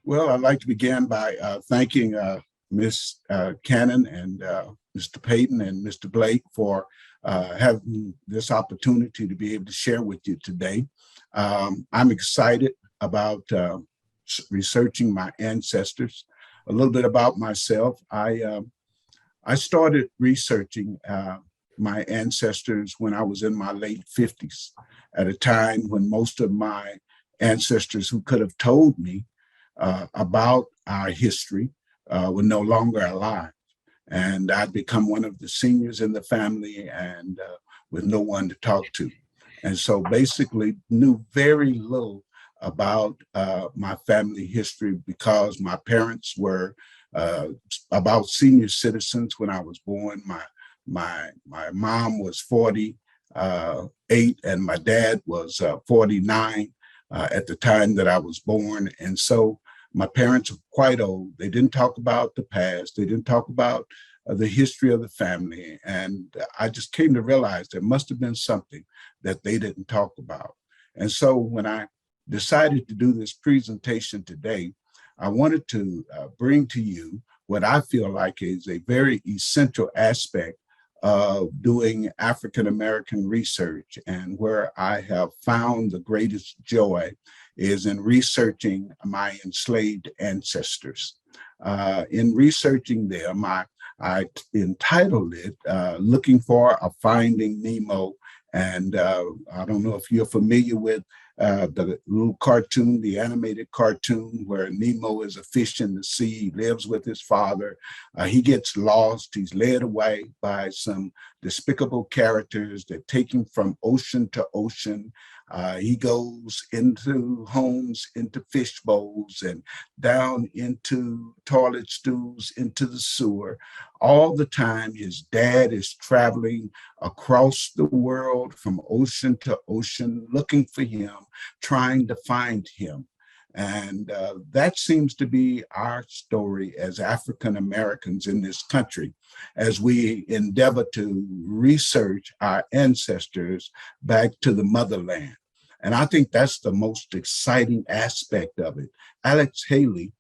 Well, I'd like to begin by thanking Ms. Cannon and Mr. Payton and Mr. Blake for having this opportunity to be able to share with you today. I'm excited about researching my ancestors. A little bit about myself. I started researching my ancestors when I was in my late 50s, at a time when most of my ancestors who could have told me about our history were no longer alive. And I'd become one of the seniors in the family and with no one to talk to. And so basically knew very little about my family history because my parents were about senior citizens when I was born. My mom was 48 and my dad was 49 at the time that I was born. And so my parents are quite old. They didn't talk about the past. They didn't talk about the history of the family. And I just came to realize there must have been something that they didn't talk about. And so when I decided to do this presentation today, I wanted to bring to you what I feel like is a very essential aspect of doing African-American research, and where I have found the greatest joy is in researching my enslaved ancestors. In researching them, I entitled it Looking for a Finding Nemo. And I don't know if you're familiar with the little cartoon, the animated cartoon where Nemo is a fish in the sea, lives with his father. He gets lost. He's led away by some despicable characters that take him from ocean to ocean. He goes into homes, into fish bowls, and down into toilet stools, into the sewer. All the time, his dad is traveling across the world from ocean to ocean, looking for him, trying to find him. And that seems to be our story as African Americans in this country, as we endeavor to research our ancestors back to the motherland. And I think that's the most exciting aspect of it. Alex Haley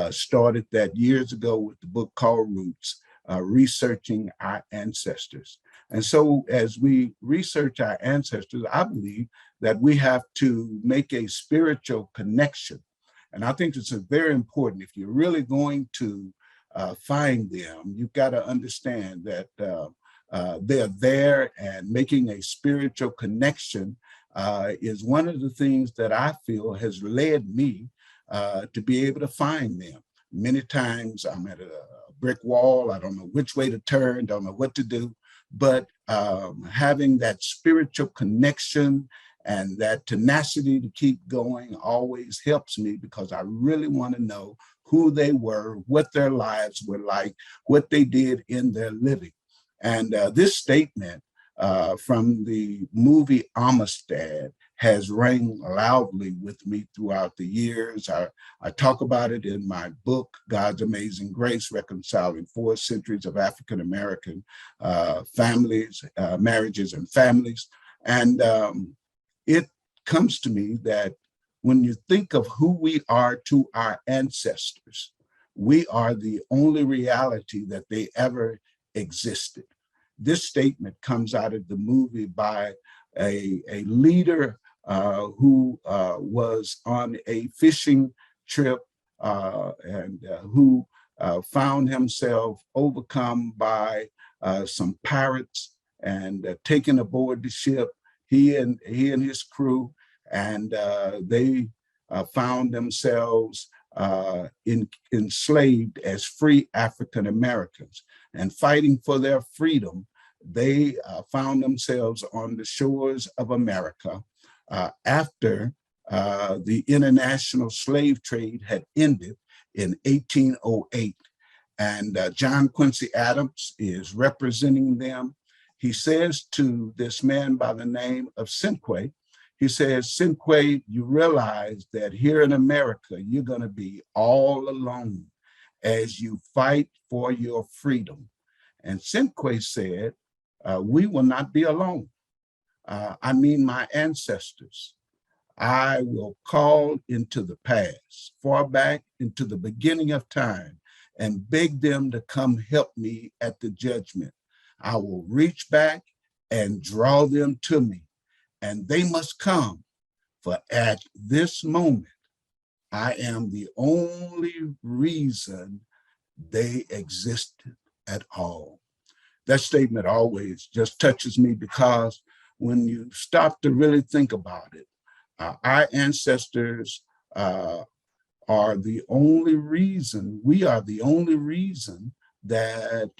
started that years ago with the book called Roots, researching our ancestors. And so as we research our ancestors, I believe that we have to make a spiritual connection. And I think it's very important. If you're really going to find them, you've got to understand that they're there, and making a spiritual connection is one of the things that I feel has led me to be able to find them. Many times I'm at a brick wall. I don't know which way to turn, don't know what to do, but having that spiritual connection and that tenacity to keep going always helps me, because I really want to know who they were, what their lives were like, what they did in their living. And this statement from the movie Amistad has rang loudly with me throughout the years. I talk about it in my book, God's Amazing Grace, Reconciling 4 Centuries of African American Families, Marriages and Families. And it comes to me that when you think of who we are to our ancestors, we are the only reality that they ever existed. This statement comes out of the movie by a leader who was on a fishing trip and who found himself overcome by some pirates and taken aboard the ship, he and his crew, and they found themselves enslaved as free African Americans, and fighting for their freedom. They found themselves on the shores of America after the international slave trade had ended in 1808. And John Quincy Adams is representing them. He says to this man by the name of Cinque, he says, Cinque, you realize that here in America, you're going to be all alone as you fight for your freedom. And Cinque said, we will not be alone. I mean, my ancestors. I will call into the past, far back into the beginning of time, and beg them to come help me at the judgment. I will reach back and draw them to me, and they must come, for at this moment, I am the only reason they existed at all. That statement always just touches me because when you stop to really think about it, our ancestors are the only reason, we are the only reason that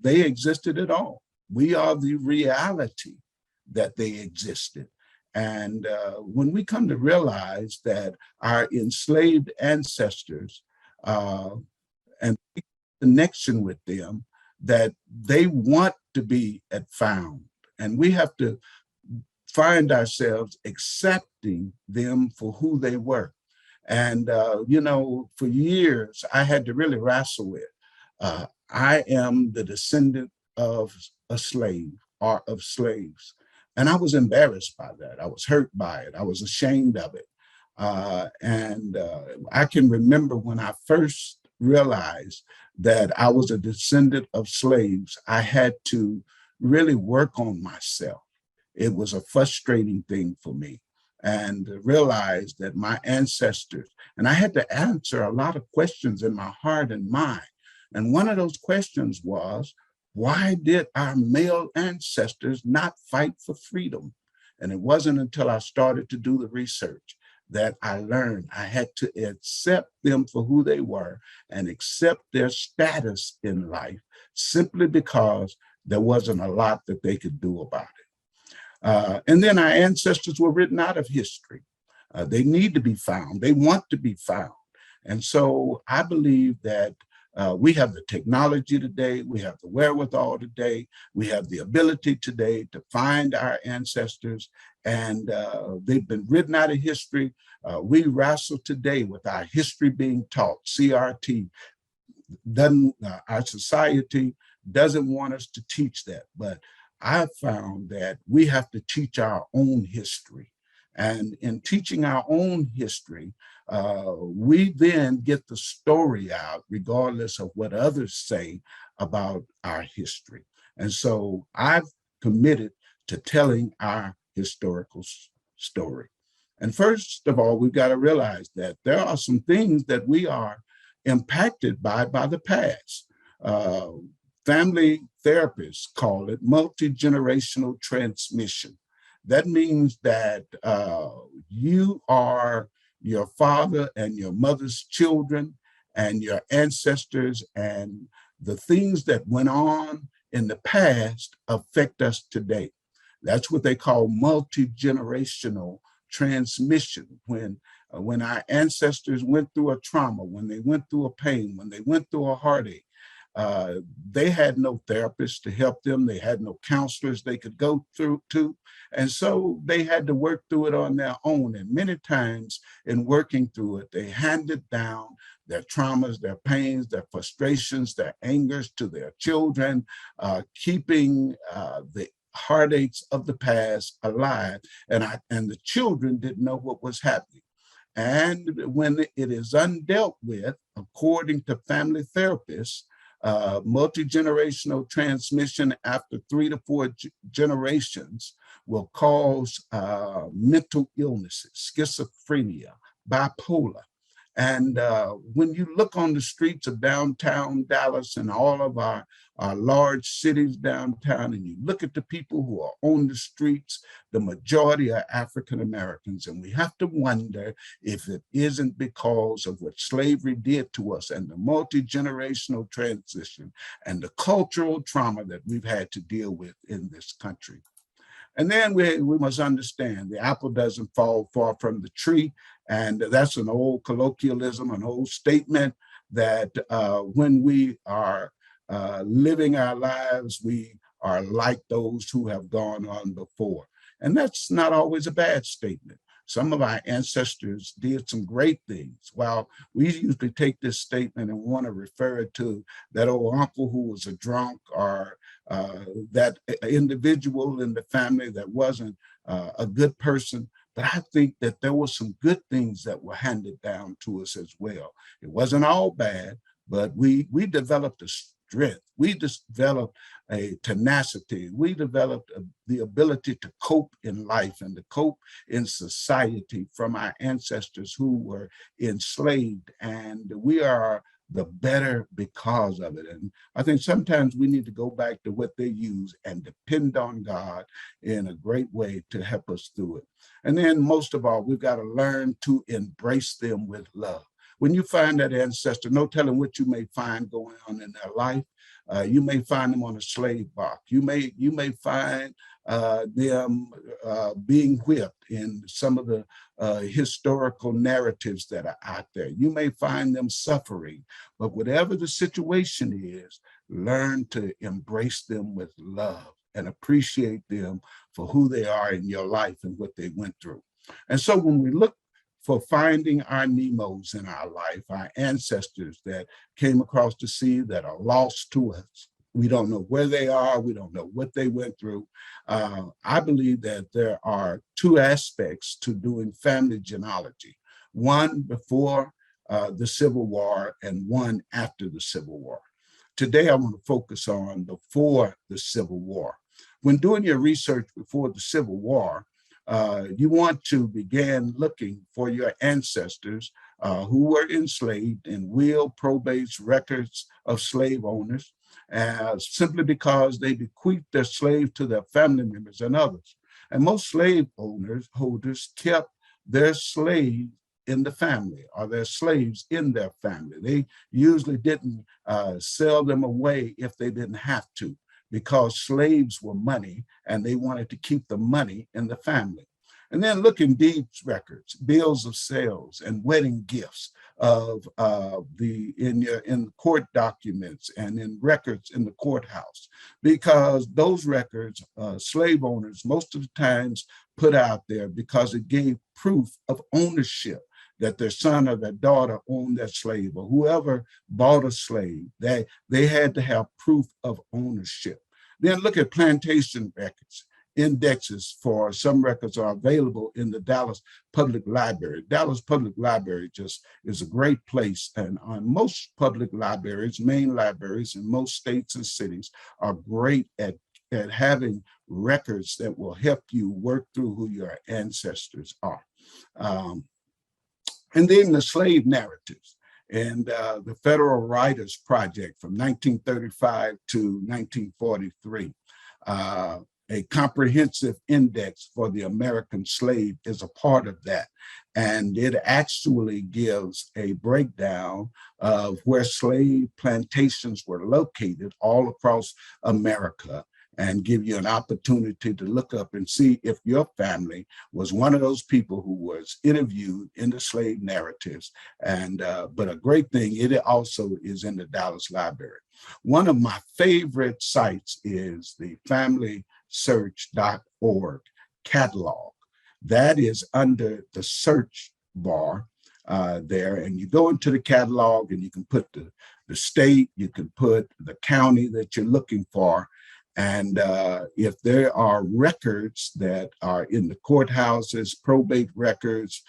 they existed at all. We are the reality that they existed. And when we come to realize that our enslaved ancestors and connection with them, that they want to be found, and we have to find ourselves accepting them for who they were. And, for years, I had to really wrestle with, I am the descendant of a slave or of slaves. And I was embarrassed by that. I was hurt by it. I was ashamed of it. And I can remember when I first realized that I was a descendant of slaves, I had to really work on myself. It was a frustrating thing for me, and realize that my ancestors, and I had to answer a lot of questions in my heart and mind. And one of those questions was, why did our male ancestors not fight for freedom? And it wasn't until I started to do the research that I learned I had to accept them for who they were and accept their status in life simply because there wasn't a lot that they could do about it. And then our ancestors were written out of history. They need to be found. They want to be found. And so I believe that we have the technology today, we have the wherewithal today, we have the ability today to find our ancestors, and they've been written out of history. We wrestle today with our history being taught. CRT our society doesn't want us to teach that, but I found that we have to teach our own history. And in teaching our own history, we then get the story out, regardless of what others say about our history. And so I've committed to telling our historical story. And first of all, we've got to realize that there are some things that we are impacted by the past. Family therapists call it multi-generational transmission. That means that you are your father and your mother's children and your ancestors, and the things that went on in the past affect us today. That's what they call multi-generational transmission. When our ancestors went through a trauma, when they went through a pain, when they went through a heartache, they had no therapists to help them. They had no counselors they could go through to. And so they had to work through it on their own. And many times in working through it, they handed down their traumas, their pains, their frustrations, their angers to their children, keeping the heartaches of the past alive. And the children didn't know what was happening. And when it is undealt with, according to family therapists, multi-generational transmission after 3 to 4 generations will cause mental illnesses, schizophrenia, bipolar. And when you look on the streets of downtown Dallas and all of our large cities downtown, and you look at the people who are on the streets, the majority are African Americans. And we have to wonder if it isn't because of what slavery did to us and the multi-generational transition and the cultural trauma that we've had to deal with in this country. And then we must understand the apple doesn't fall far from the tree. And that's an old colloquialism, an old statement that when we are living our lives, we are like those who have gone on before. And that's not always a bad statement. Some of our ancestors did some great things. While we usually take this statement and want to refer it to that old uncle who was a drunk, or that individual in the family that wasn't a good person. but I think that there were some good things that were handed down to us as well. It wasn't all bad, but we developed a strength. We developed a tenacity. We developed the ability to cope in life and to cope in society from our ancestors who were enslaved. And we are the better because of it. And I think sometimes we need to go back to what they use and depend on God in a great way to help us through it. And then most of all, we've got to learn to embrace them with love. When you find that ancestor, no telling what you may find going on in their life. You may find them on a slave block. You may find them being whipped in some of the historical narratives that are out there. You may find them suffering, but whatever the situation is, learn to embrace them with love and appreciate them for who they are in your life and what they went through. And so when we look for finding our Nemos in our life, our ancestors that came across the sea that are lost to us. We don't know where they are. We don't know what they went through. I believe that there are two aspects to doing family genealogy, one before the Civil War and one after the Civil War. Today, I want to focus on before the Civil War. When doing your research before the Civil War, you want to begin looking for your ancestors who were enslaved in will, probates, records of slave owners, simply because they bequeathed their slave to their family members and others. And most slave holders kept their slave in the family or their slaves in their family. They usually didn't sell them away if they didn't have to, because slaves were money and they wanted to keep the money in the family. And then look in deeds records, bills of sales, and wedding gifts of in court documents and in records in the courthouse, because those records, slave owners most of the times put out there because it gave proof of ownership, that their son or their daughter owned that slave, or whoever bought a slave, they had to have proof of ownership. Then look at plantation records. Indexes for some records are available in the Dallas Public Library. Dallas Public Library just is a great place, and on most public libraries, main libraries in most states and cities are great at having records that will help you work through who your ancestors are. And then the slave narratives and the Federal Writers Project from 1935 to 1943. A comprehensive index for the American slave is a part of that. And it actually gives a breakdown of where slave plantations were located all across America, and give you an opportunity to look up and see if your family was one of those people who was interviewed in the slave narratives. And but a great thing, it also is in the Dallas Library. One of my favorite sites is the Familysearch.org Catalog. That is under the search bar there, and you go into the catalog and you can put the state, you can put the county that you're looking for. And if there are records that are in the courthouses, probate records,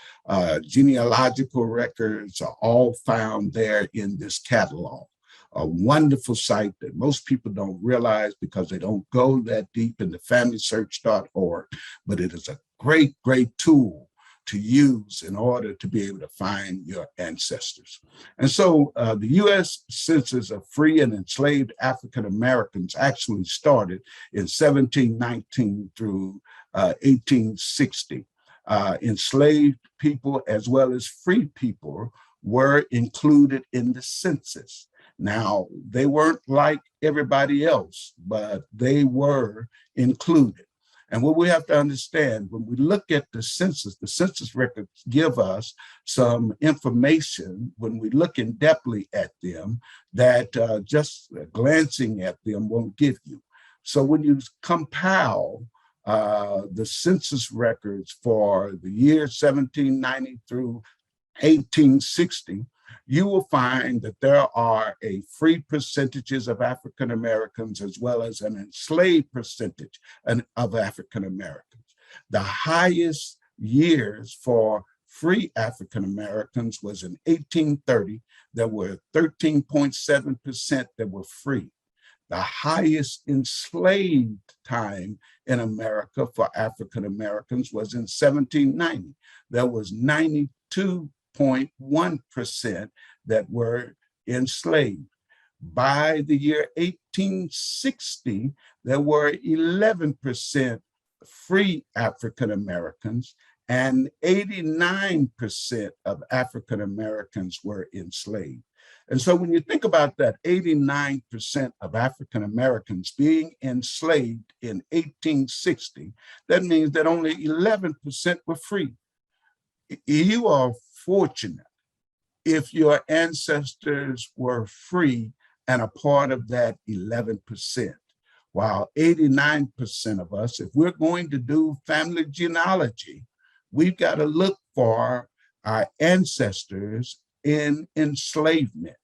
genealogical records are all found there in this catalog. A wonderful site that most people don't realize because they don't go that deep into familysearch.org, but it is a great, great tool to use in order to be able to find your ancestors. And so the U.S. Census of free and enslaved African Americans actually started in 1719 through 1860. Enslaved people as well as free people were included in the census. Now, they weren't like everybody else, but they were included. And what we have to understand, when we look at the census records give us some information when we look in depthly at them that just glancing at them won't give you. So when you compile the census records for the year 1790 through 1860, you will find that there are a free percentages of African Americans as well as an enslaved percentage of African Americans. The highest years for free African Americans was in 1830. There were 13.7% that were free. The highest enslaved time in America for African Americans was in 1790. There was 92.1% that were enslaved. By the year 1860, there were 11% free African Americans, and 89% of African Americans were enslaved. And so when you think about that, 89% of African Americans being enslaved in 1860, that means that only 11% were free. You are fortunate if your ancestors were free and a part of that 11%. While 89% of us, if we're going to do family genealogy, we've got to look for our ancestors in enslavement.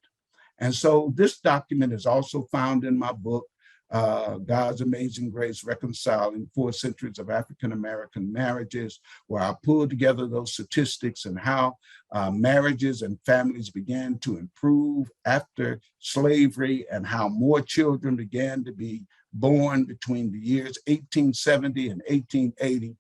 And so this document is also found in my book, God's Amazing Grace, Reconciling 4 Centuries of African American Marriages, where I pulled together those statistics and how marriages and families began to improve after slavery and how more children began to be born between the years 1870 and 1880,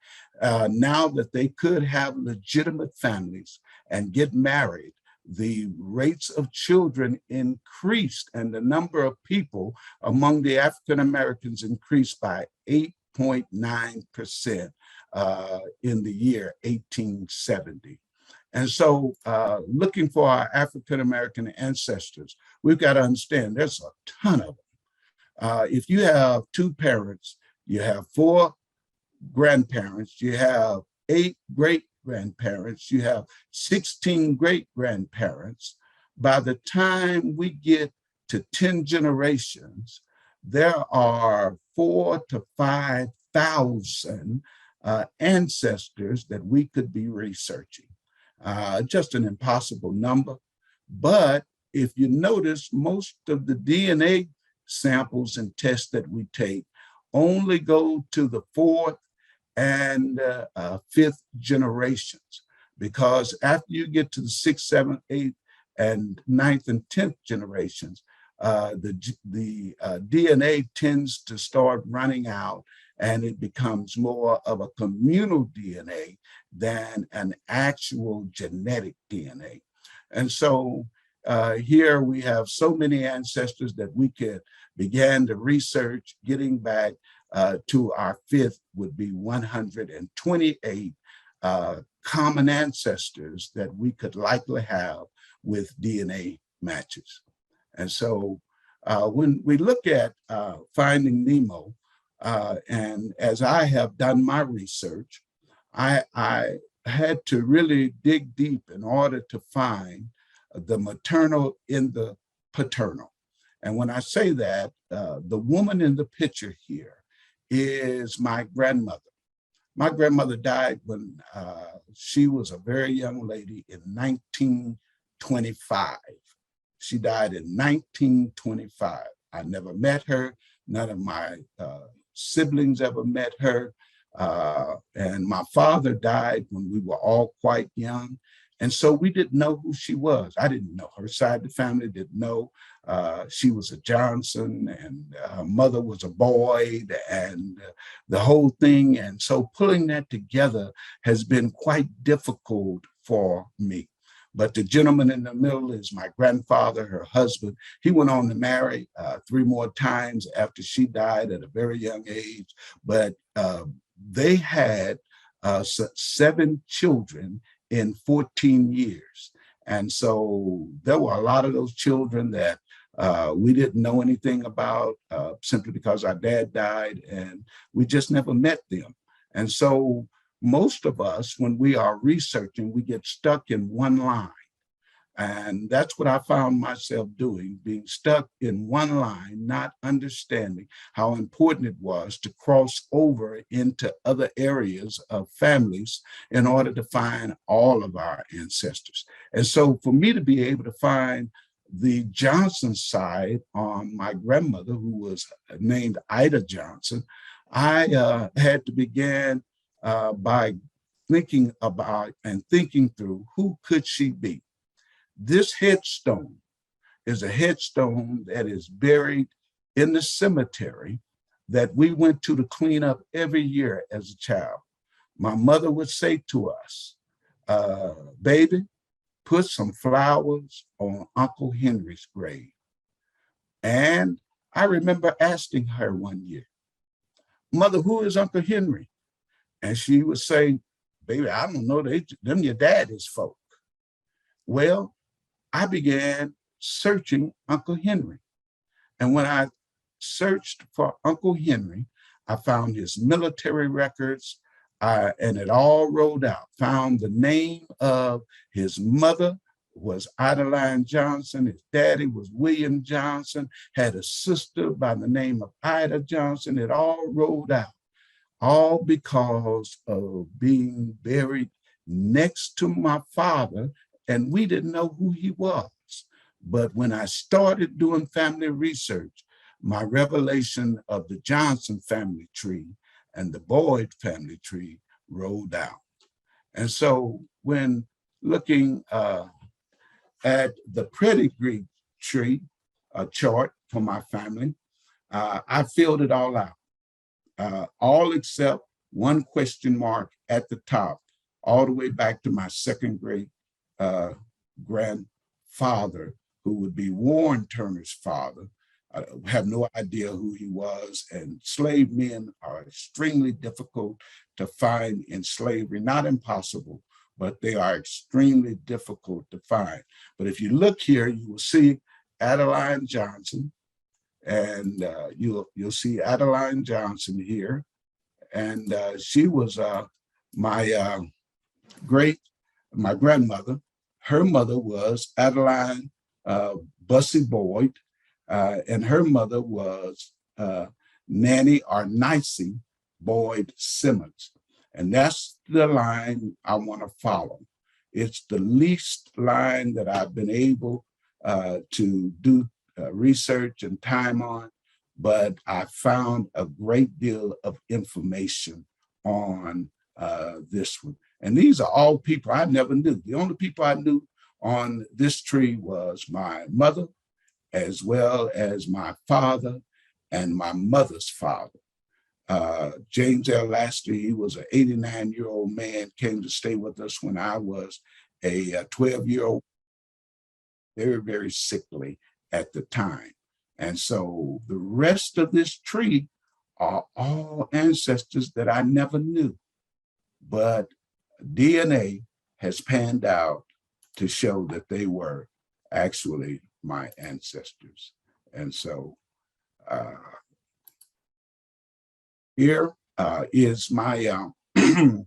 now that they could have legitimate families and get married. The rates of children increased and the number of people among the African Americans increased by 8.9% in the year 1870. And so looking for our African American ancestors, we've got to understand there's a ton of them. If you have 2 parents, you have 4 grandparents, you have 8 great-grandparents, you have 16 great-grandparents. By the time we get to 10 generations, there are 4,000 to 5,000 ancestors that we could be researching. Just an impossible number. But if you notice, most of the DNA samples and tests that we take only go to the 4th and 5th generations, because after you get to the 6th, 7th, 8th, and 9th and 10th generations, the DNA tends to start running out, and it becomes more of a communal DNA than an actual genetic DNA. And so here we have so many ancestors that we could begin to research. Getting back to our 5th would be 128 common ancestors that we could likely have with DNA matches. And so when we look at Finding Nemo, and as I have done my research, I had to really dig deep in order to find the maternal in the paternal. And when I say that, the woman in the picture here is my grandmother. My grandmother died when she was a very young lady in 1925. She died in 1925. I never met her. None of my siblings ever met her. And my father died when we were all quite young. And so we didn't know who she was. I didn't know her side of the family, didn't know she was a Johnson, and her mother was a Boyd, and the whole thing. And so pulling that together has been quite difficult for me. But the gentleman in the middle is my grandfather, her husband. He went on to marry 3 more times after she died at a very young age. But they had 7 children in 14 years. And so there were a lot of those children that we didn't know anything about simply because our dad died and we just never met them. And so most of us, when we are researching, we get stuck in one line. And that's what I found myself doing, being stuck in one line, not understanding how important it was to cross over into other areas of families in order to find all of our ancestors. And so for me to be able to find the Johnson side on my grandmother, who was named Ida Johnson, I had to begin by thinking about and thinking through who could she be. This headstone is a headstone that is buried in the cemetery that we went to clean up every year as a child. My mother would say to us, baby, put some flowers on Uncle Henry's grave. And I remember asking her one year, Mother, who is Uncle Henry? And she would say, baby, I don't know, them your daddy's folk. Well, I began searching Uncle Henry. And when I searched for Uncle Henry, I found his military records, and it all rolled out. Found the name of his mother was Adeline Johnson. His daddy was William Johnson, had a sister by the name of Ida Johnson. It all rolled out, all because of being buried next to my father, and we didn't know who he was. But when I started doing family research, my revelation of the Johnson family tree and the Boyd family tree rolled out. And so when looking at the pedigree tree chart for my family, I filled it all out, all except one question mark at the top, all the way back to my second great grandfather, who would be Warren Turner's father. I have no idea who he was, and slave men are extremely difficult to find in slavery, not impossible, but they are extremely difficult to find. But if you look here, you will see Adeline Johnson, and you'll see Adeline Johnson here, and she was my grandmother. Her mother was Adeline Bussy Boyd, and her mother was Nanny or Nicey Boyd Simmons. And that's the line I want to follow. It's the least line that I've been able to do research and time on, but I found a great deal of information on this one. And these are all people I never knew. The only people I knew on this tree was my mother, as well as my father and my mother's father. James L. Laster, he was an 89-year-old man, came to stay with us when I was a 12-year-old, very, very sickly at the time. And so the rest of this tree are all ancestors that I never knew, but DNA has panned out to show that they were actually my ancestors. And so here is my the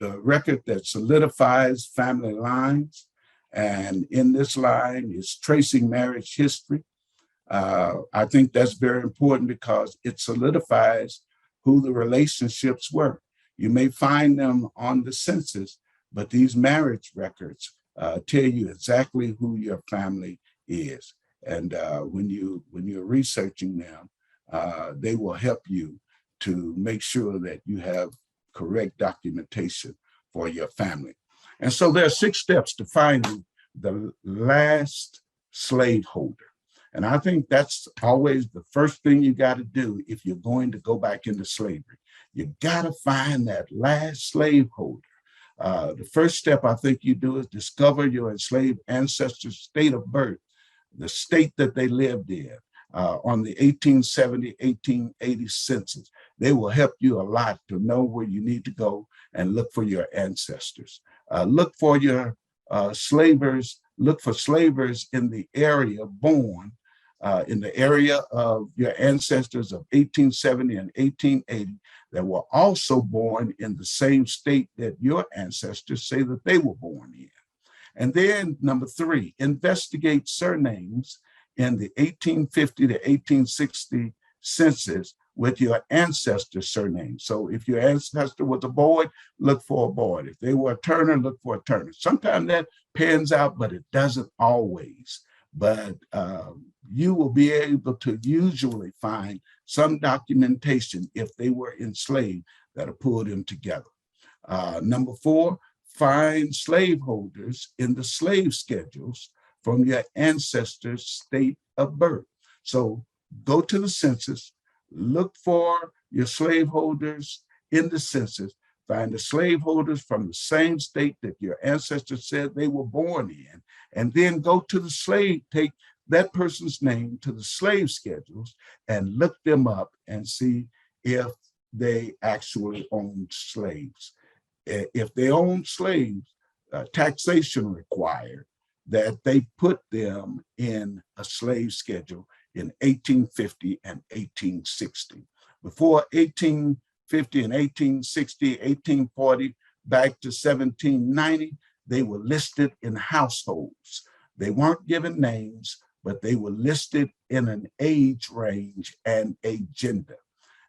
record that solidifies family lines. And in this line is tracing marriage history. I think that's very important because it solidifies who the relationships were. You may find them on the census, but these marriage records tell you exactly who your family is. And when you're researching them, they will help you to make sure that you have correct documentation for your family. And so there are 6 steps to finding the last slaveholder. And I think that's always the first thing you got to do if you're going to go back into slavery. You got to find that last slaveholder. The first step I think you do is discover your enslaved ancestors' state of birth, the state that they lived in on the 1870-1880 census. They will help you a lot to know where you need to go and look for your ancestors. Look for your slavers, look for slavers in the area born in the area of your ancestors of 1870 and 1880 that were also born in the same state that your ancestors say that they were born in. And then number 3, investigate surnames in the 1850 to 1860 census with your ancestor surname. So if your ancestor was a Boyd, look for a Boyd. If they were a Turner, look for a Turner. Sometimes that pans out, but it doesn't always. But you will be able to usually find some documentation if they were enslaved that'll pull them together. Number 4, find slaveholders in the slave schedules from your ancestors' state of birth. So go to the census, look for your slaveholders in the census, find the slaveholders from the same state that your ancestors said they were born in, and then go to the slave, take that person's name to the slave schedules and look them up and see if they actually owned slaves. If they owned slaves, taxation required that they put them in a slave schedule in 1850 and 1860. Before 1850 and 1860, 1840, back to 1790, they were listed in households. They weren't given names, but they were listed in an age range and a gender.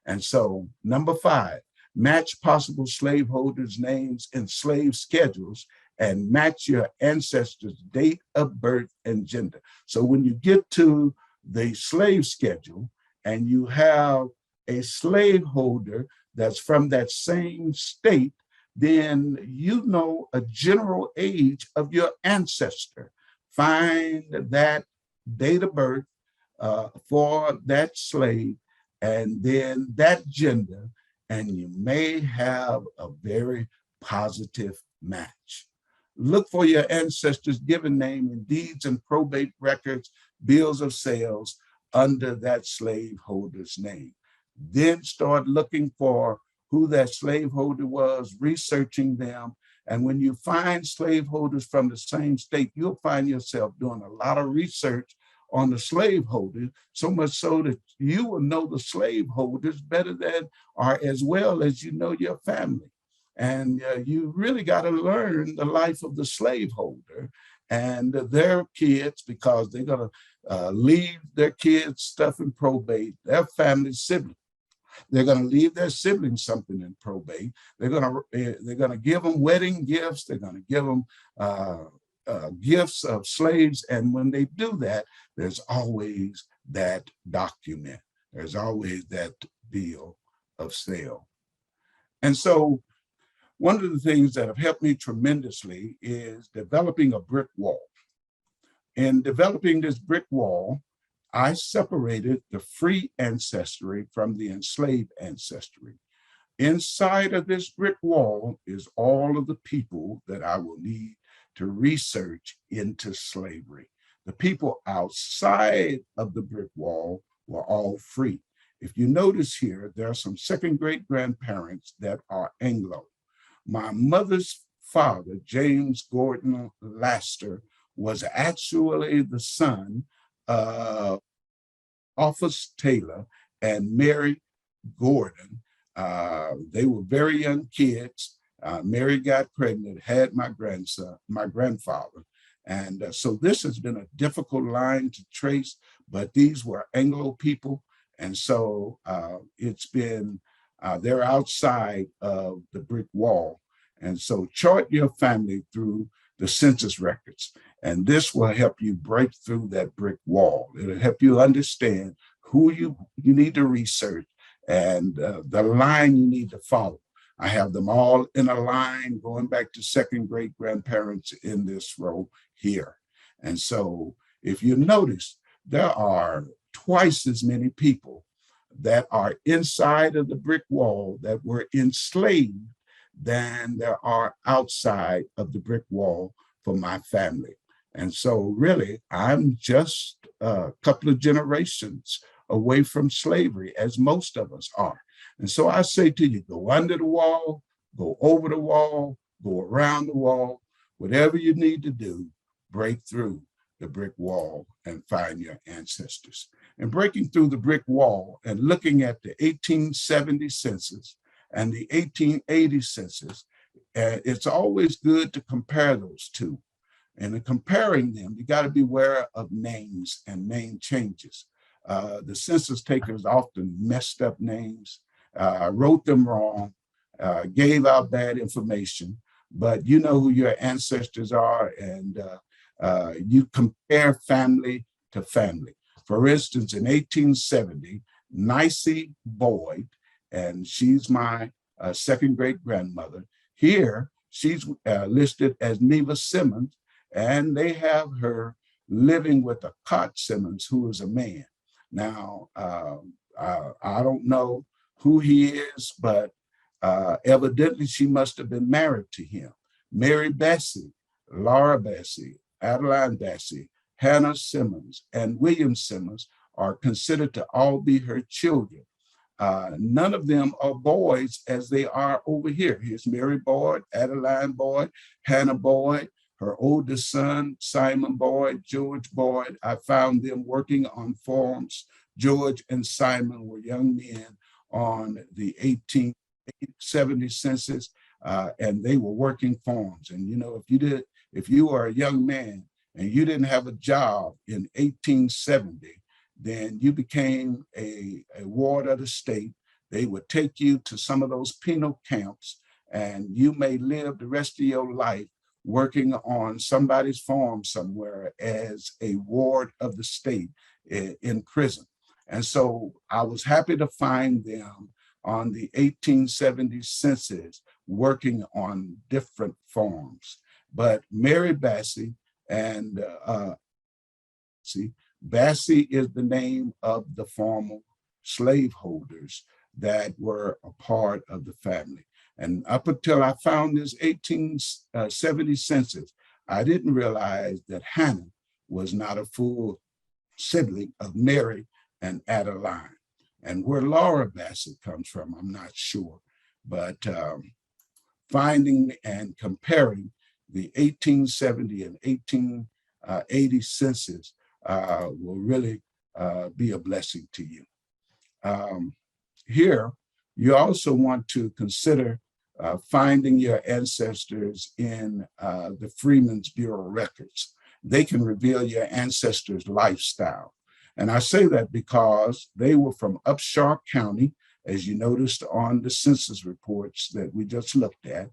And so, number 5, match possible slaveholders' names in slave schedules and match your ancestors' date of birth and gender. So when you get to the slave schedule and you have a slaveholder that's from that same state, then you know a general age of your ancestor. Find that date of birth for that slave and then that gender, and you may have a very positive match. Look for your ancestors' given name in deeds and probate records, bills of sales under that slaveholder's name. Then start looking for who that slaveholder was, researching them. And when you find slaveholders from the same state, you'll find yourself doing a lot of research on the slaveholders, so much so that you will know the slaveholders better than or as well as you know your family. And you really got to learn the life of the slaveholder and their kids, because they're going to leave their kids stuff in probate, their family siblings. They're going to leave their siblings something in probate. They're going to give them wedding gifts. They're going to give them gifts of slaves. And when they do that, there's always that document. There's always that bill of sale. And so one of the things that have helped me tremendously is developing a brick wall. In developing this brick wall, I separated the free ancestry from the enslaved ancestry. Inside of this brick wall is all of the people that I will need to research into slavery. The people outside of the brick wall were all free. If you notice here, there are some second great grandparents that are Anglo. My mother's father, James Gordon Laster, was actually the son of Office Taylor and Mary Gordon. They were very young kids. Mary got pregnant, had my grandfather. And so this has been a difficult line to trace, but these were Anglo people. And so it's been, they're outside of the brick wall. And so chart your family through the census records. And this will help you break through that brick wall. It'll help you understand who you need to research and the line you need to follow. I have them all in a line going back to second great grandparents in this row here. And so if you notice, there are twice as many people that are inside of the brick wall that were enslaved than there are outside of the brick wall for my family. And so really, I'm just a couple of generations away from slavery, as most of us are. And so I say to you, go under the wall, go over the wall, go around the wall, whatever you need to do, break through the brick wall and find your ancestors. And breaking through the brick wall and looking at the 1870 census and the 1880 census, it's always good to compare those two. And in comparing them, you got to be aware of names and name changes. The census takers often messed up names, wrote them wrong, gave out bad information, but you know who your ancestors are, and you compare family to family. For instance, in 1870, Nicey Boyd, and she's my second great grandmother, Here, she's listed as Neva Simmons, and they have her living with a Cot Simmons, who is a man. Now, I don't know who he is, but evidently she must have been married to him. Mary Bessie, Laura Bessie, Adeline Bessie, Hannah Simmons, and William Simmons are considered to all be her children. None of them are boys as they are over here. Here's Mary Boyd, Adeline Boyd, Hannah Boyd, her oldest son, Simon Boyd, George Boyd. I found them working on farms. George and Simon were young men on the 1870 census, and they were working farms. And you know, if you were a young man and you didn't have a job in 1870, then you became a ward of the state. They would take you to some of those penal camps, and you may live the rest of your life working on somebody's farm somewhere as a ward of the state in prison. And so I was happy to find them on the 1870 census working on different farms. But Mary Bessie and Bessie is the name of the former slaveholders that were a part of the family. And up until I found this 1870 census, I didn't realize that Hannah was not a full sibling of Mary and Adeline. And where Laura Bassett comes from, I'm not sure. But finding and comparing the 1870 and 1880 census will really be a blessing to you. Here, you also want to consider finding your ancestors in the Freeman's Bureau records. They can reveal your ancestors' lifestyle. And I say that because they were from Upshur County, as you noticed on the census reports that we just looked at.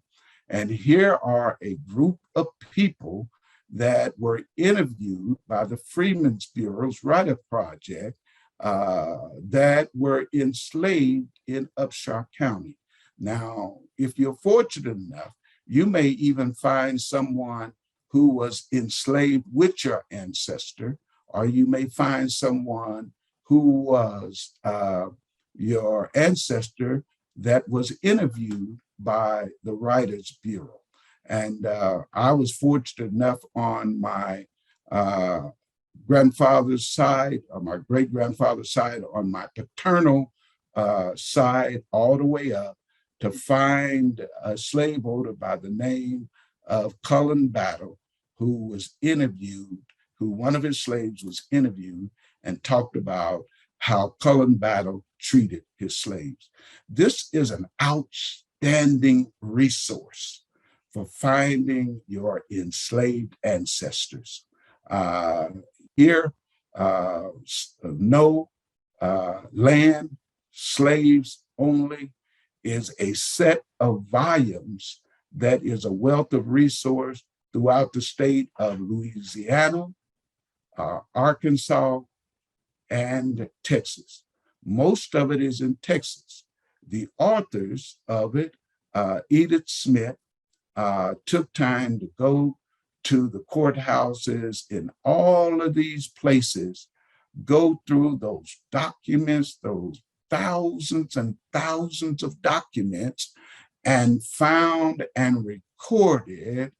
And here are a group of people that were interviewed by the Freeman's Bureau's Writer Project that were enslaved in Upshur County. Now, if you're fortunate enough, you may even find someone who was enslaved with your ancestor, or you may find someone who was your ancestor that was interviewed by the Writers Bureau. And I was fortunate enough on my grandfather's side, or my great-grandfather's side, on my paternal side, all the way up, to find a slaveholder by the name of Cullen Battle, who was interviewed, who one of his slaves was interviewed and talked about how Cullen Battle treated his slaves. This is an outstanding resource for finding your enslaved ancestors. Here, No Land, Slaves Only is a set of volumes that is a wealth of resource throughout the state of Louisiana, Arkansas, and Texas. Most of it is in Texas. The authors of it, Edith Smith, took time to go to the courthouses in all of these places, go through those documents, those thousands and thousands of documents, and found and recorded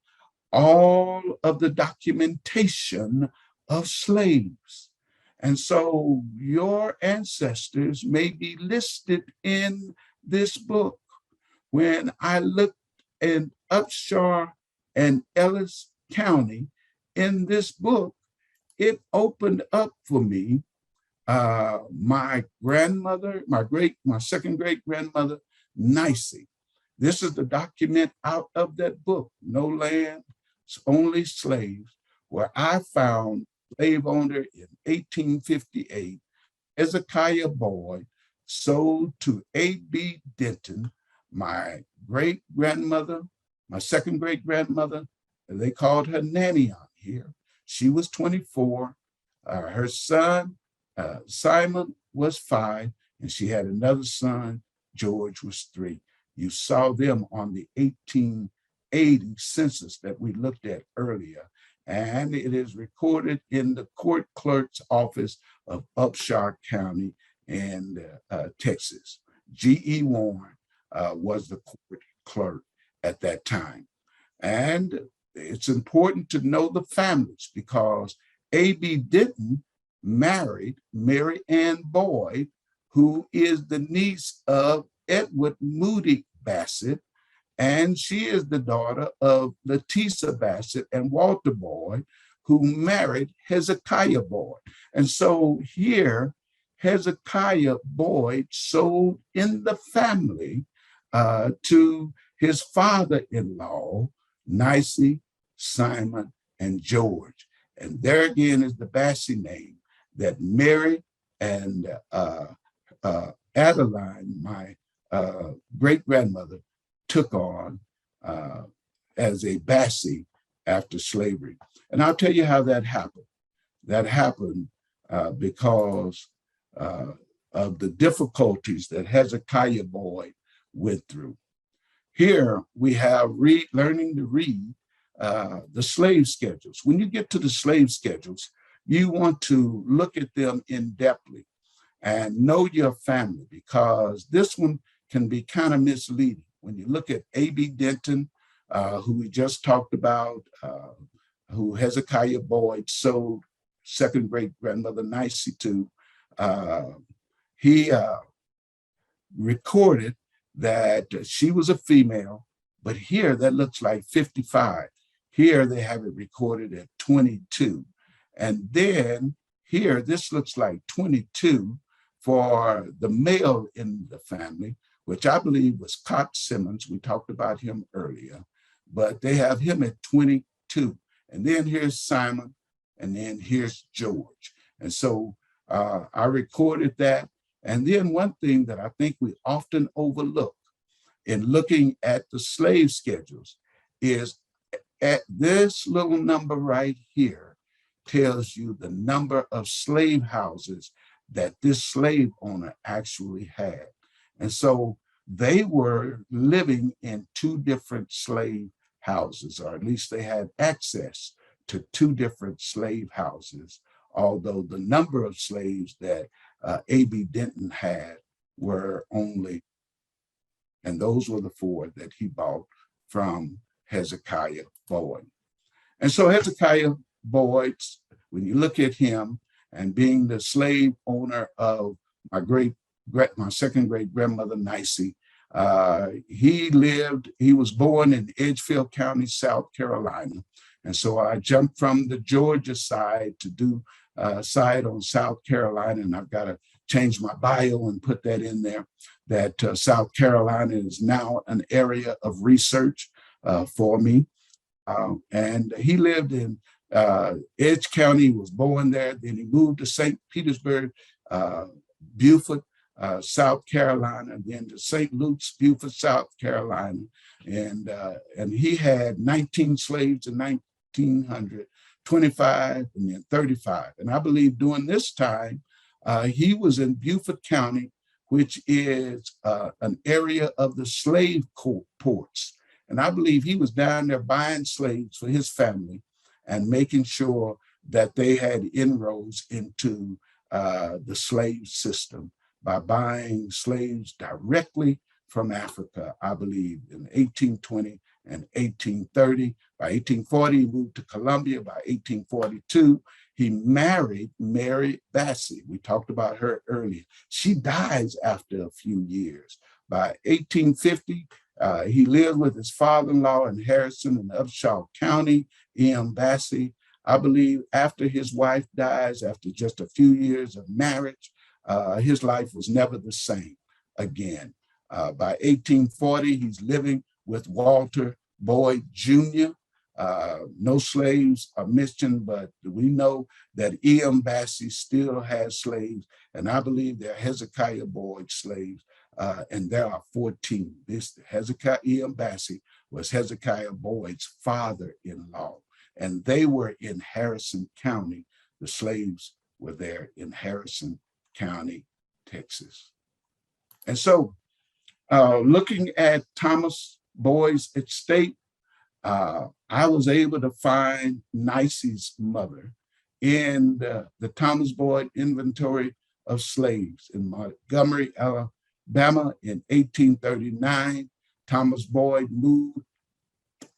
all of the documentation of slaves. And so your ancestors may be listed in this book. When I looked in Upshur and Ellis County in this book, it opened up for me my grandmother, my second great grandmother, Nicey. This is the document out of that book, No Land, Only Slaves, where I found slave owner in 1858, Hezekiah Boyd, sold to A.B. Denton, my great grandmother, my second great grandmother. They called her Nanny on here. She was 24. Her son, Simon, was 5, and she had another son, George was 3. You saw them on the 1880 census that we looked at earlier, and it is recorded in the court clerk's office of Upshur County in Texas. G.E. Warren was the court clerk at that time. And it's important to know the families because A.B. Denton married Mary Ann Boyd, who is the niece of Edward Moody Bassett, and she is the daughter of Letisa Bassett and Walter Boyd, who married Hezekiah Boyd. And so here, Hezekiah Boyd sold in the family to his father-in-law, Nicey, Simon, and George. And there again is the Bassey name that Mary and Adeline, my great-grandmother, took on as a Bassey after slavery. And I'll tell you how that happened. That happened because of the difficulties that Hezekiah Boyd went through. Here we have learning to read the slave schedules. When you get to the slave schedules, you want to look at them in-depthly and know your family, because this one can be kind of misleading. When you look at A.B. Denton, who we just talked about, who Hezekiah Boyd sold second great-grandmother Nicey to, he recorded that she was a female, but here that looks like 55. Here they have it recorded at 22. And then here, this looks like 22 for the male in the family, which I believe was Cox Simmons. We talked about him earlier, but they have him at 22. And then here's Simon, and then here's George. And so I recorded that. And then one thing that I think we often overlook in looking at the slave schedules is at this little number right here tells you the number of slave houses that this slave owner actually had. And so they were living in two different slave houses, or at least they had access to two different slave houses, although the number of slaves that A.B. Denton had were only, and those were the 4 that he bought from Hezekiah Boyd. And so Hezekiah Boyd, when you look at him and being the slave owner of my second great grandmother Nicey, he was born in Edgefield County, South Carolina. And so I jumped from the Georgia side to do side on South Carolina, and I've got to change my bio and put that in there, that South Carolina is now an area of research for me. And he lived in Edge County, was born there. Then he moved to St. Petersburg, Beaufort, South Carolina, then to St. Luke's, Beaufort, South Carolina. And he had 19 slaves in 1900, 25, and then 35. And I believe during this time, he was in Beaufort County, which is an area of the slave ports. And I believe he was down there buying slaves for his family and making sure that they had inroads into the slave system by buying slaves directly from Africa, I believe, in 1820 and 1830. By 1840, he moved to Columbia. By 1842, he married Mary Bassey. We talked about her earlier. She dies after a few years. By 1850, he lived with his father-in-law in Harrison in Upshur County, E.M. Bassey. I believe after his wife dies, after just a few years of marriage, his life was never the same again. By 1840, he's living with Walter Boyd Jr. No slaves are mentioned, but we know that E.M. Bassey still has slaves, and I believe they're Hezekiah Boyd slaves, and there are 14. This Hezekiah E.M. Bassey was Hezekiah Boyd's father-in-law, and they were in Harrison County. The slaves were there in Harrison County, Texas. And so looking at Thomas Boyd's estate, I was able to find Nicey's mother in the Thomas Boyd Inventory of Slaves in Montgomery, Alabama in 1839. Thomas Boyd moved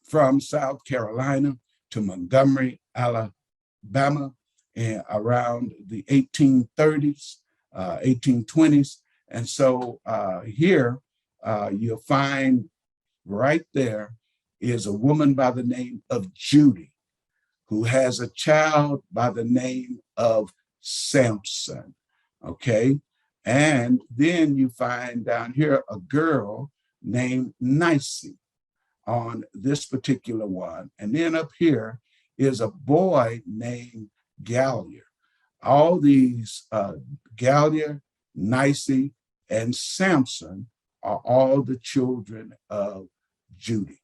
from South Carolina to Montgomery, Alabama around the 1830s, 1820s. And so here you'll find right there is a woman by the name of Judy, who has a child by the name of Samson, okay? And then you find down here a girl named Nicey on this particular one. And then up here is a boy named Gallier. All these, Gallier, Nicey, and Samson are all the children of Judy.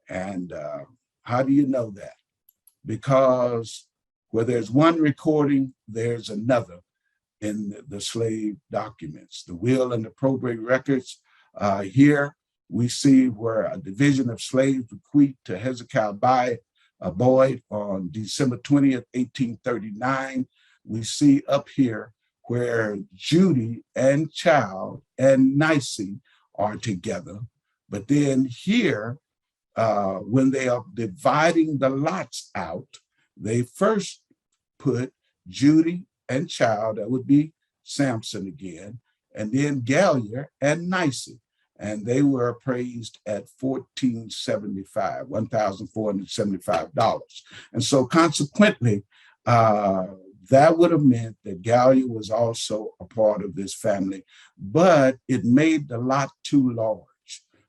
And how do you know that? Because where there's one recording, there's another in the slave documents. The will and the probate records here, we see where a division of slaves bequeathed to Hezekiah Boyd on December 20th, 1839. We see up here where Judy and child and Nicey are together. But then here, when they are dividing the lots out, they first put Judy and child, that would be Samson again, and then Gallier and Nicey. And they were appraised at $1,475. And so consequently, that would have meant that Gallier was also a part of this family, but it made the lot too large.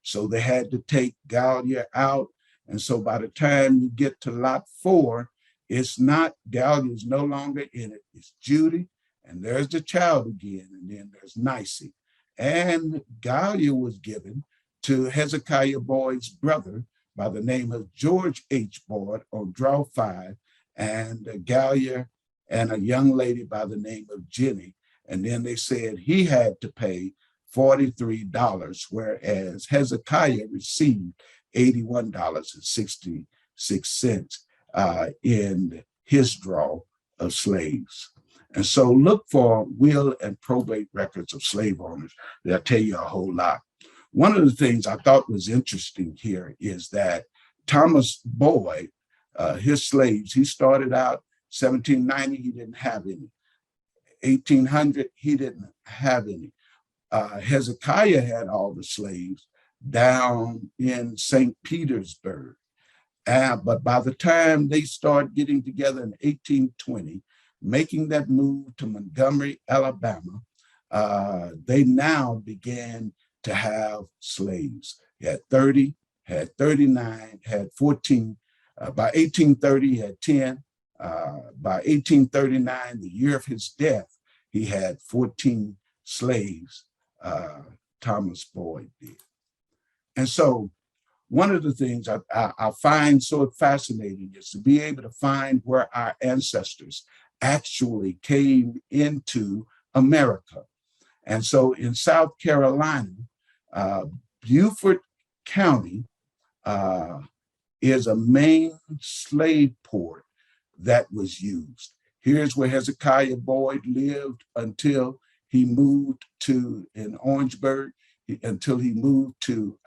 So they had to take Gallier out. And so by the time you get to lot 4, it's not, Gallier is no longer in it. It's Judy, and there's the child again, and then there's Nicey. And Gallier was given to Hezekiah Boyd's brother by the name of George H. Boyd on draw 5, and Gallier and a young lady by the name of Jenny. And then they said he had to pay $43, whereas Hezekiah received $81.66 in his draw of slaves. And so look for will and probate records of slave owners. They'll tell you a whole lot. One of the things I thought was interesting here is that Thomas Boyd, his slaves, he started out 1790, he didn't have any. 1800, he didn't have any. Hezekiah had all the slaves down in St. Petersburg. But by the time they start getting together in 1820, making that move to Montgomery, Alabama, they now began to have slaves. He had 30, had 39, had 14. By 1830, he had 10. By 1839, the year of his death, he had 14 slaves, Thomas Boyd did. And so one of the things I find so fascinating is to be able to find where our ancestors actually came into America. And so in South Carolina, Beaufort County is a main slave port that was used. Here's where Hezekiah Boyd lived until he moved in Orangeburg, until he moved to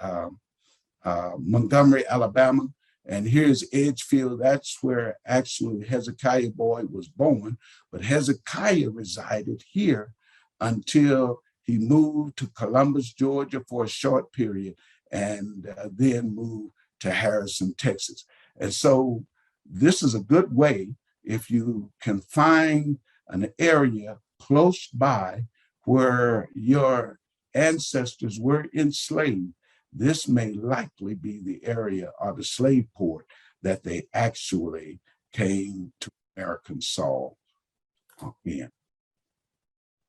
Montgomery, Alabama. And here's Edgefield. That's where actually Hezekiah Boyd was born. But Hezekiah resided here until he moved to Columbus, Georgia for a short period, and then moved to Harrison, Texas. And so this is a good way, if you can find an area close by where your ancestors were enslaved, this may likely be the area or the slave port that they actually came to American soil in.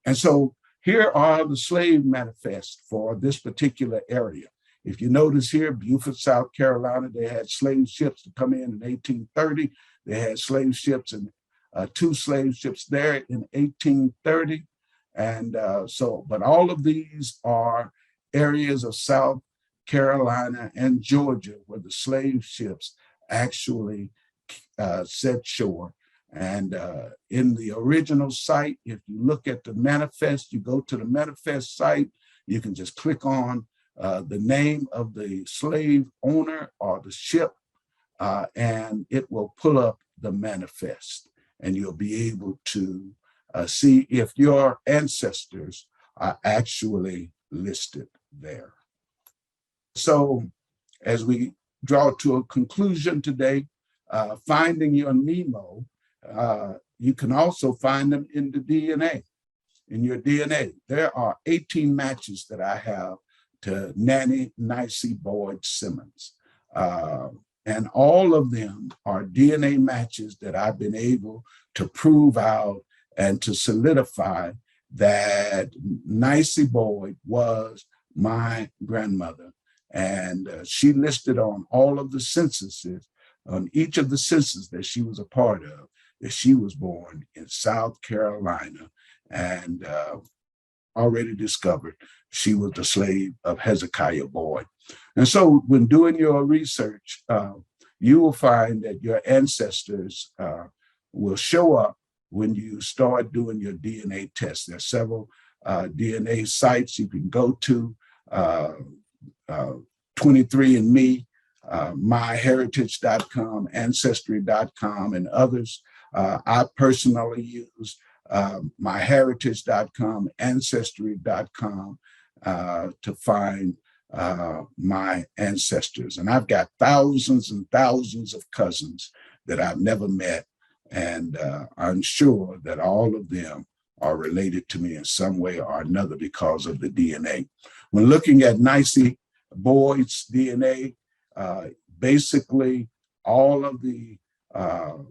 And so here are the slave manifests for this particular area. If you notice here, Beaufort, South Carolina, they had slave ships to come in 1830. They had slave ships and 2 slave ships there in 1830. And but all of these are areas of South Carolina and Georgia where the slave ships actually set shore. And in the original site, if you look at the manifest, you go to the manifest site, you can just click on the name of the slave owner or the ship, and it will pull up the manifest, and you'll be able to see if your ancestors are actually listed there. So as we draw to a conclusion today, finding your Nemo, you can also find them in the DNA, in your DNA. There are 18 matches that I have to Nanny Nicey Boyd Simmons. And all of them are DNA matches that I've been able to prove out and to solidify that Nicey Boyd was my grandmother. And she listed on all of the censuses, on each of the censuses that she was a part of, that she was born in South Carolina, and already discovered she was the slave of Hezekiah Boyd. And so when doing your research, you will find that your ancestors will show up when you start doing your DNA test. There are several DNA sites you can go to, 23andMe, myheritage.com, ancestry.com, and others. I personally use myheritage.com, ancestry.com to find my ancestors. And I've got thousands and thousands of cousins that I've never met. And I'm sure that all of them are related to me in some way or another because of the DNA. When looking at Nicey Boyd's DNA, basically all of the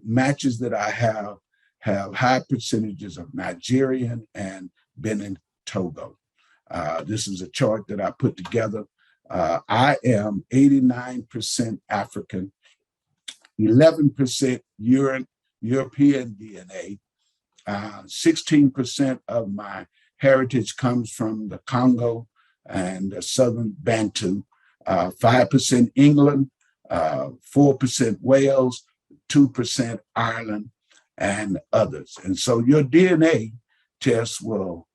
matches that I have high percentages of Nigerian and Benin Togo. This is a chart that I put together. I am 89% African, 11% European DNA, 16% of my heritage comes from the Congo and the Southern Bantu, 5% England, 4% Wales, 2% Ireland, and others. And so your DNA test will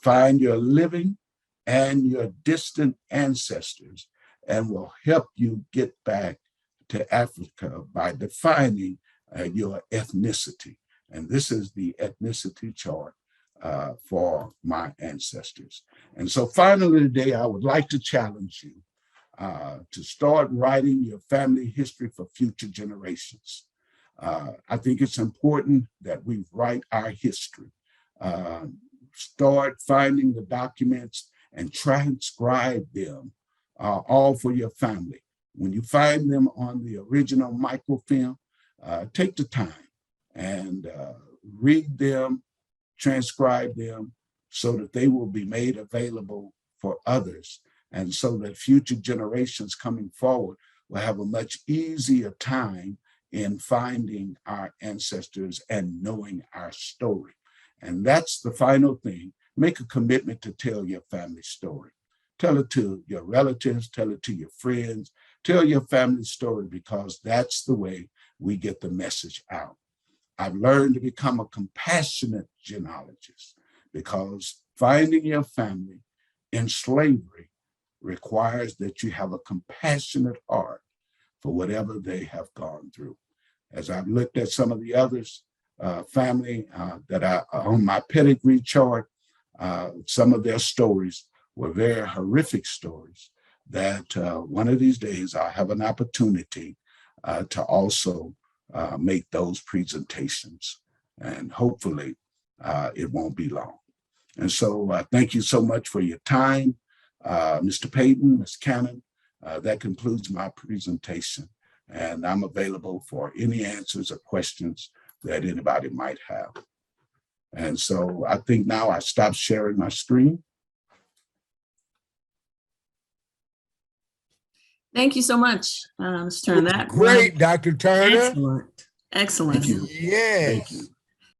find your living and your distant ancestors and will help you get back to Africa by defining your ethnicity. And this is the ethnicity chart for my ancestors. And so finally today, I would like to challenge you to start writing your family history for future generations. I think it's important that we write our history. Start finding the documents and transcribe them all for your family. When you find them on the original microfilm, take the time and read them, transcribe them so that they will be made available for others, and so that future generations coming forward will have a much easier time in finding our ancestors and knowing our story. And that's the final thing. Make a commitment to tell your family story. Tell it to your relatives, tell it to your friends, tell your family story, because that's the way we get the message out. I've learned to become a compassionate genealogist because finding your family in slavery requires that you have a compassionate heart for whatever they have gone through. As I've looked at some of the others, family that are on my pedigree chart, some of their stories were very horrific stories that one of these days I'll have an opportunity to also make those presentations, and hopefully it won't be long. And so thank you so much for your time, Mr. Payton, Ms. Cannon. That concludes my presentation, and I'm available for any answers or questions that anybody might have. And so I think now I stop sharing my screen. Thank you so much, Mr. Turner. Great, Dr. Turner. Excellent. Excellent. Thank you. Yes. Thank you.